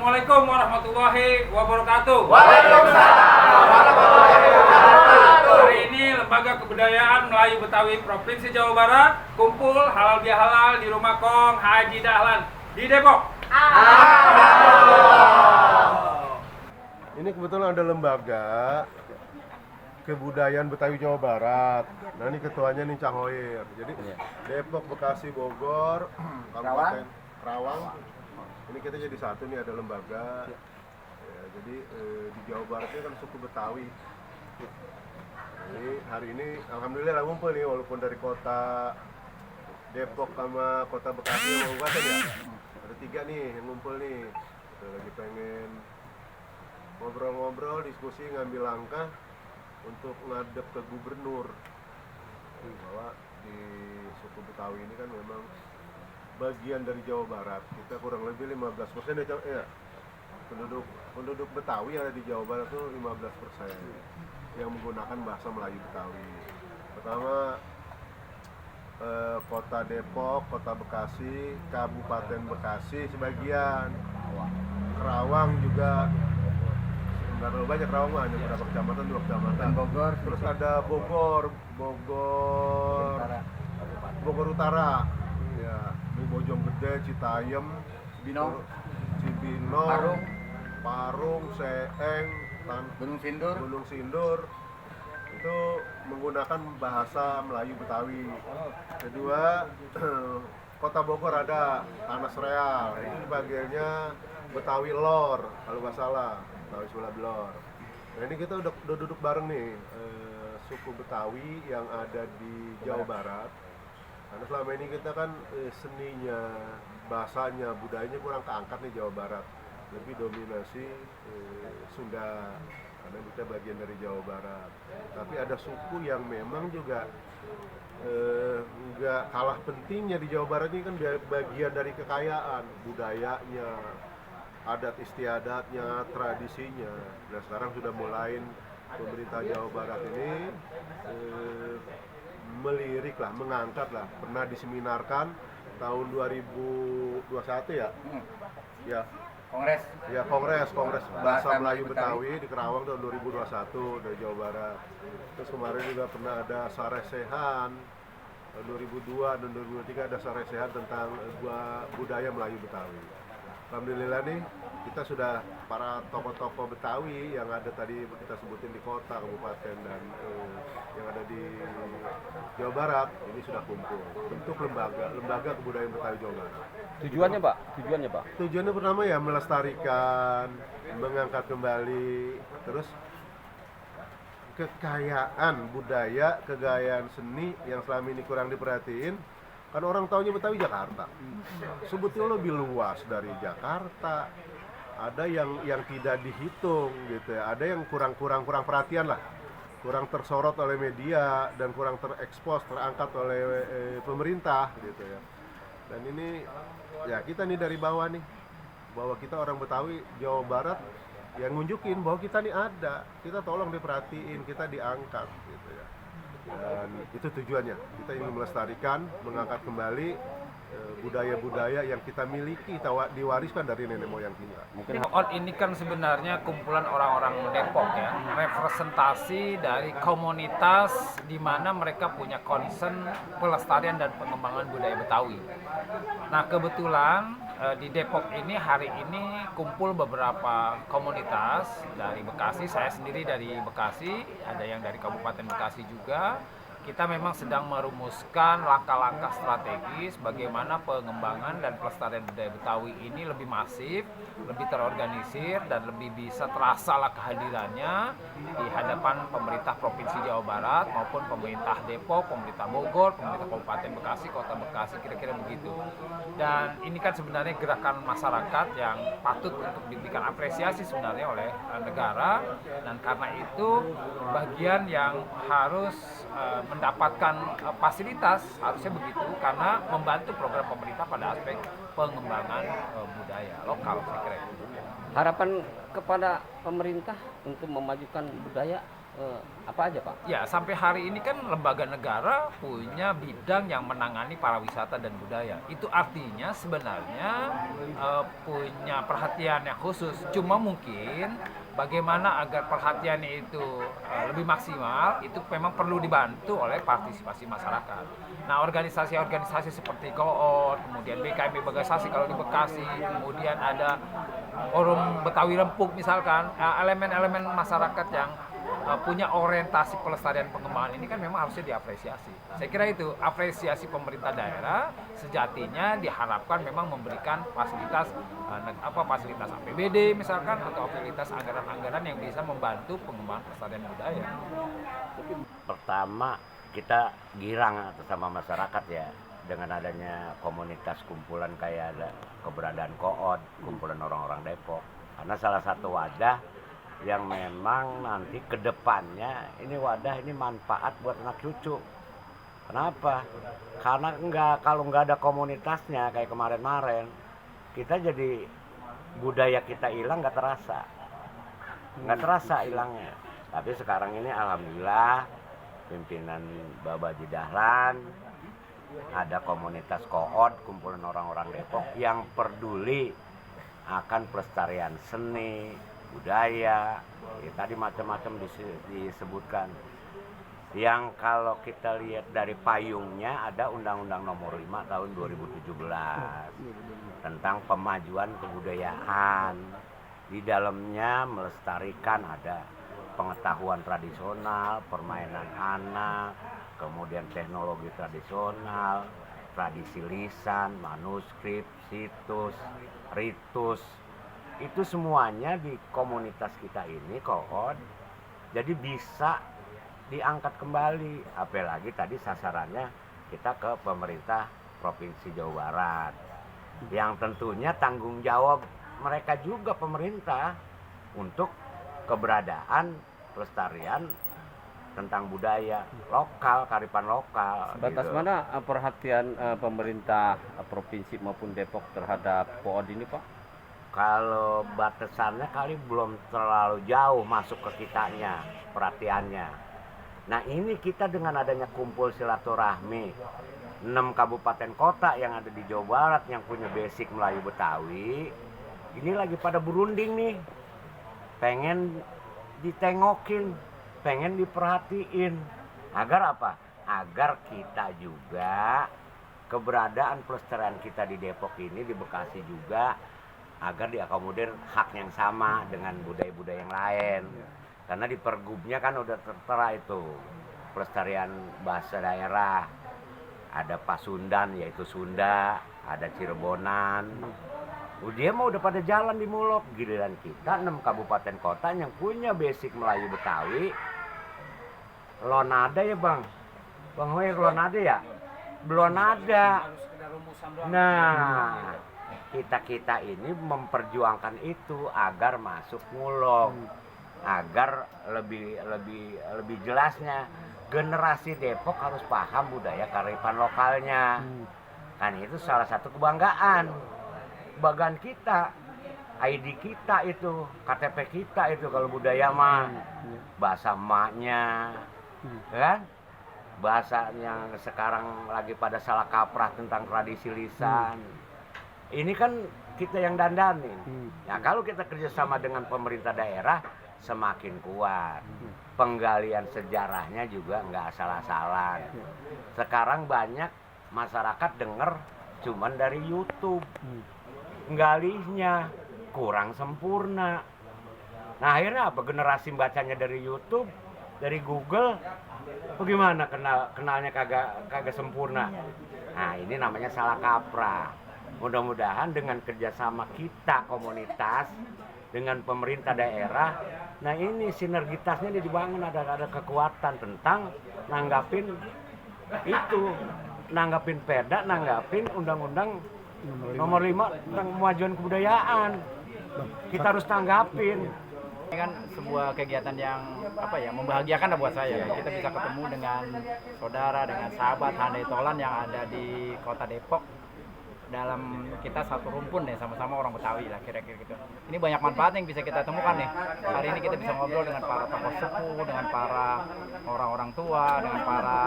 Assalamualaikum warahmatullahi wabarakatuh. Waalaikumsalam warahmatullahi wabarakatuh. Hari ini Lembaga Kebudayaan Melayu Betawi Provinsi Jawa Barat kumpul halal bihalal di Rumah Kong Haji Dahlan di Depok. Ini kebetulan ada lembaga kebudayaan Betawi Jawa Barat. Nah ini ketuanya nih Cang Hoir. Jadi Depok, Bekasi, Bogor, Kabupaten Rawang. Ini kita jadi satu nih, ada lembaga. Ya, jadi di Jawa Baratnya kan suku Betawi. Ini hari ini alhamdulillah ngumpul nih, walaupun dari kota Depok sama kota Bekasi sama Kabupaten ya. Ada 3 nih yang ngumpul nih. Kita lagi pengen ngobrol-ngobrol, diskusi, ngambil langkah untuk ngadep ke gubernur. Bahwa di suku Betawi ini kan memang bagian dari Jawa Barat. Kita kurang lebih 15% ya. Penduduk Betawi yang ada di Jawa Barat itu 15% yang menggunakan bahasa Melayu Betawi. Pertama Kota Depok, Kota Bekasi, Kabupaten Bekasi sebagian, Kerawang juga nggak terlalu banyak. Kerawang hanya beberapa kecamatan, 2 kecamatan. Bogor, Terus ada Bogor Utara, ya, di Bojonggede, Citayam, Cibinong, Parung, Seeng, Gunung Sindur itu menggunakan bahasa Melayu Betawi. Kedua, Kota Bogor ada Anas Real, itu bagiannya Betawi Lor kalau nggak salah, Betawi Sulap Lor. Nah ini kita udah duduk bareng nih, suku Betawi yang ada di Jawa Barat. Karena selama ini kita kan seninya, bahasanya, budayanya kurang keangkat nih Jawa Barat. Lebih dominasi Sunda, karena kita bagian dari Jawa Barat. Tapi ada suku yang memang juga nggak kalah pentingnya di Jawa Barat ini, kan bagian dari kekayaan budayanya, adat istiadatnya, tradisinya. Nah sekarang sudah mulai pemerintah Jawa Barat ini melirik lah, mengangkat lah. Pernah diseminarkan tahun 2021 ya? Ya. Kongres Bahasa Melayu Betawi di Kerawang tahun 2021 dari Jawa Barat. Terus kemarin juga pernah ada saresehan tahun 2002 dan 2023, ada saresehan tentang budaya Melayu Betawi. Alhamdulillah nih, kita sudah para tokoh-tokoh Betawi yang ada tadi kita sebutin di kota, kabupaten, dan yang ada di Jawa Barat ini sudah kumpul bentuk lembaga kebudayaan Betawi Jawa Barat. Tujuannya Pak? Tujuannya pertama ya melestarikan, mengangkat kembali, terus kekayaan budaya, kekayaan seni yang selama ini kurang diperhatiin. Kan orang taunya Betawi Jakarta, sebetulnya lebih luas dari Jakarta. Ada yang tidak dihitung gitu ya, ada yang kurang perhatian lah, kurang tersorot oleh media dan kurang terekspos, terangkat oleh pemerintah gitu ya. Dan ini ya kita nih dari bawah nih, bahwa kita orang Betawi Jawa Barat yang nunjukin bahwa kita nih ada, kita tolong diperhatiin, kita diangkat gitu ya. Dan itu tujuannya, kita ingin melestarikan, mengangkat kembali budaya-budaya yang kita miliki, diwariskan dari nenek moyang kita. Mungkin ini kan sebenarnya kumpulan orang-orang Depok ya, representasi dari komunitas di mana mereka punya concern pelestarian dan pengembangan budaya Betawi. Nah kebetulan di Depok ini hari ini kumpul beberapa komunitas dari Bekasi, saya sendiri dari Bekasi, ada yang dari Kabupaten Bekasi juga. Kita memang sedang merumuskan langkah-langkah strategis bagaimana pengembangan dan pelestarian budaya Betawi ini lebih masif, lebih terorganisir, dan lebih bisa terasa lah kehadirannya di hadapan pemerintah Provinsi Jawa Barat maupun pemerintah Depok, pemerintah Bogor, pemerintah Kabupaten Bekasi, Kota Bekasi, kira-kira begitu. Dan ini kan sebenarnya gerakan masyarakat yang patut untuk diberikan apresiasi sebenarnya oleh negara, dan karena itu bagian yang harus mendapatkan fasilitas harusnya begitu, karena membantu program pemerintah pada aspek pengembangan budaya lokal, saya kira itu. Harapan kepada pemerintah untuk memajukan budaya apa aja Pak? Ya, sampai hari ini kan lembaga negara punya bidang yang menangani pariwisata dan budaya. Itu artinya sebenarnya punya perhatian yang khusus. Cuma mungkin bagaimana agar perhatiannya itu lebih maksimal, itu memang perlu dibantu oleh partisipasi masyarakat. Nah, organisasi-organisasi seperti KOOD, kemudian BKMB Bagasasi kalau di Bekasi, kemudian ada Forum Betawi Lempuk misalkan, elemen-elemen masyarakat yang punya orientasi pelestarian pengembangan ini kan memang harusnya diapresiasi. Saya kira itu apresiasi pemerintah daerah sejatinya diharapkan memang memberikan fasilitas fasilitas APBD misalkan atau fasilitas anggaran-anggaran yang bisa membantu pengembangan pelestarian budaya. Pertama kita girang sama masyarakat ya dengan adanya komunitas kumpulan kayak ada keberadaan KOOD, kumpulan orang-orang Depok. Karena salah satu wadah yang memang nanti ke depannya ini wadah ini manfaat buat anak cucu. Kenapa? Karena kalau nggak ada komunitasnya kayak kemarin-kemarin, kita jadi budaya kita hilang nggak terasa hilangnya. Tapi sekarang ini alhamdulillah pimpinan Babaji Dahlan ada komunitas KOOD, kumpulan orang-orang Depok yang peduli akan pelestarian seni, budaya, ya, tadi macam-macam disebutkan. Yang kalau kita lihat dari payungnya ada Undang-Undang Nomor 5 tahun 2017 tentang pemajuan kebudayaan. Di dalamnya melestarikan ada pengetahuan tradisional, permainan anak, kemudian teknologi tradisional, tradisi lisan, manuskrip, situs, ritus. Itu semuanya di komunitas kita ini KOOD jadi bisa diangkat kembali, apalagi tadi sasarannya kita ke pemerintah Provinsi Jawa Barat yang tentunya tanggung jawab mereka juga pemerintah untuk keberadaan pelestarian tentang budaya lokal, kearifan lokal. Batas gitu. mana perhatian pemerintah provinsi maupun Depok terhadap KOOD ini Pak? Kalau batasannya kali belum terlalu jauh masuk ke kitanya, perhatiannya. Nah ini kita dengan adanya kumpul silaturahmi 6 kabupaten kota yang ada di Jawa Barat yang punya basic Melayu Betawi, ini lagi pada berunding nih, pengen ditengokin, pengen diperhatiin. Agar apa? Agar kita juga keberadaan pelestarian kita di Depok ini, di Bekasi juga, agar diakomodir hak yang sama dengan budaya-budaya yang lain. Karena di Pergubnya kan udah tertera itu pelestarian bahasa daerah, ada Pasundan yaitu Sunda, ada Cirebonan. Dia mau udah pada jalan di mulok. Giliran kita 6 kabupaten kota yang punya basic Melayu Betawi, belum ada ya Bang Hoyer, belum ada ya? Belum ada. Nah, kita ini memperjuangkan itu agar masuk mulok, agar lebih jelasnya generasi Depok harus paham budaya kearifan lokalnya. Kan itu salah satu kebanggaan kita, ID kita itu, KTP kita itu kalau budaya mah bahasa emaknya, kan? Bahasa yang sekarang lagi pada salah kaprah tentang tradisi lisan. Ini kan kita yang dandanin. Nah kalau kita kerjasama dengan pemerintah daerah semakin kuat. Penggalian sejarahnya juga nggak asal-asalan. Sekarang banyak masyarakat denger cuman dari YouTube. Ggalihnya kurang sempurna. Nah akhirnya apa? Generasi bacanya dari YouTube, dari Google, bagaimana kenalnya kagak sempurna. Nah ini namanya salah kaprah. Mudah-mudahan dengan kerjasama kita komunitas dengan pemerintah daerah, nah ini sinergitasnya dibangun, ada kekuatan tentang nanggapin itu, nanggapin perda, nanggapin undang-undang nomor 5 tentang kemajuan kebudayaan. Kita harus tanggapin. Ini kan sebuah kegiatan yang membahagiakan buat saya. Kita bisa ketemu dengan saudara, dengan sahabat handai tolan yang ada di Kota Depok. dalam kita satu rumpun nih, sama-sama orang Betawi lah kira-kira gitu. Ini banyak manfaat yang bisa kita temukan nih. Hari ini kita bisa ngobrol dengan para tokoh sepuh, dengan para orang-orang tua, dengan para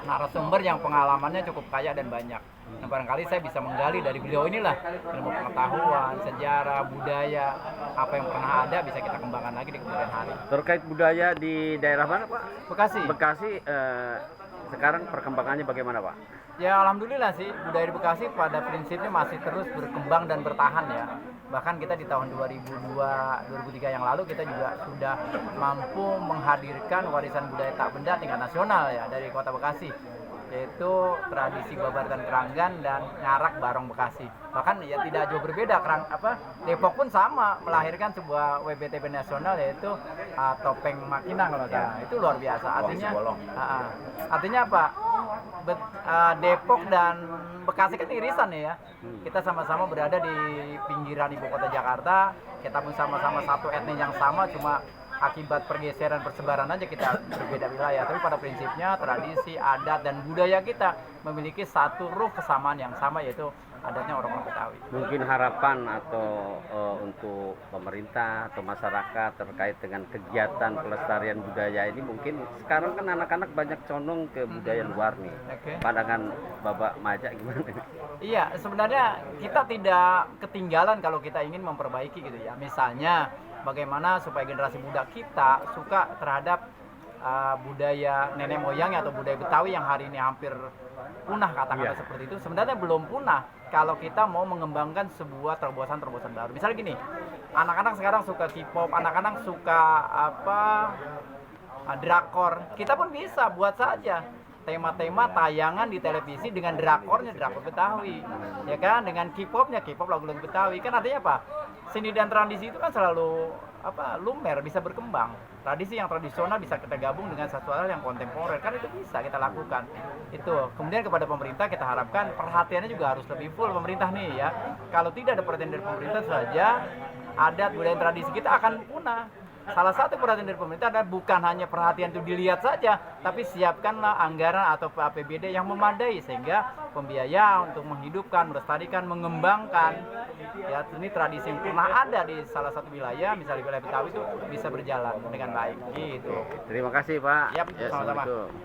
narasumber yang pengalamannya cukup kaya dan banyak. Nah, barangkali saya bisa menggali dari beliau inilah ilmu pengetahuan, sejarah, budaya, apa yang pernah ada bisa kita kembangkan lagi di kemudian hari. Terkait budaya di daerah mana Pak? Bekasi. Bekasi sekarang perkembangannya bagaimana Pak? Ya alhamdulillah sih, budaya di Bekasi pada prinsipnya masih terus berkembang dan bertahan ya. Bahkan kita di tahun 2002-2003 yang lalu kita juga sudah mampu menghadirkan warisan budaya tak benda tingkat nasional ya dari Kota Bekasi, yaitu tradisi babar dan keranggan dan ngarak barong Bekasi. Bahkan ya tidak jauh berbeda, Depok pun sama melahirkan sebuah WBTP nasional yaitu topeng Makinang kalau salah. Itu luar biasa. Artinya apa? Depok dan Bekasi kan irisan ya. Kita sama-sama berada di pinggiran ibu kota Jakarta. Kita pun sama-sama satu etnis yang sama, cuma akibat pergeseran persebaran aja kita berbeda wilayah. Tapi pada prinsipnya tradisi, adat dan budaya kita memiliki satu ruh kesamaan yang sama, yaitu adatnya orang-orang Betawi. Mungkin harapan atau untuk pemerintah atau masyarakat terkait dengan kegiatan pelestarian budaya ini, mungkin sekarang kan anak-anak banyak condong ke budaya luar nih. Oke. Pandangan Bapak Majak gimana? Iya, sebenarnya kita tidak ketinggalan kalau kita ingin memperbaiki gitu ya. Misalnya bagaimana supaya generasi muda kita suka terhadap budaya nenek moyangnya atau budaya Betawi yang hari ini hampir punah, kata-kata seperti itu. Sebenarnya belum punah kalau kita mau mengembangkan sebuah terobosan-terobosan baru. Misalnya gini, anak-anak sekarang suka K-pop, anak-anak suka drakor. Kita pun bisa buat saja tema-tema tayangan di televisi dengan drakornya drakor Betawi, ya kan, dengan K-popnya K-pop lagu-lagu Betawi. Kan artinya apa? Seni dan tradisi itu kan selalu lumer, bisa berkembang. Tradisi yang tradisional bisa kita gabung dengan satu hal yang kontemporer, kan itu bisa kita lakukan. Itu. Kemudian kepada pemerintah kita harapkan perhatiannya juga harus lebih full pemerintah nih ya. Kalau tidak ada perhatian dari pemerintah saja, adat budaya dan tradisi kita akan punah. Salah satu perhatian dari pemerintah adalah bukan hanya perhatian itu dilihat saja, tapi siapkanlah anggaran atau APBD yang memadai sehingga pembiayaan untuk menghidupkan, melestarikan, mengembangkan ya ini tradisi yang pernah ada di salah satu wilayah, misalnya wilayah Betawi itu bisa berjalan dengan baik gitu. Terima kasih Pak. Yap, Ya, sama-sama. Assalamualaikum.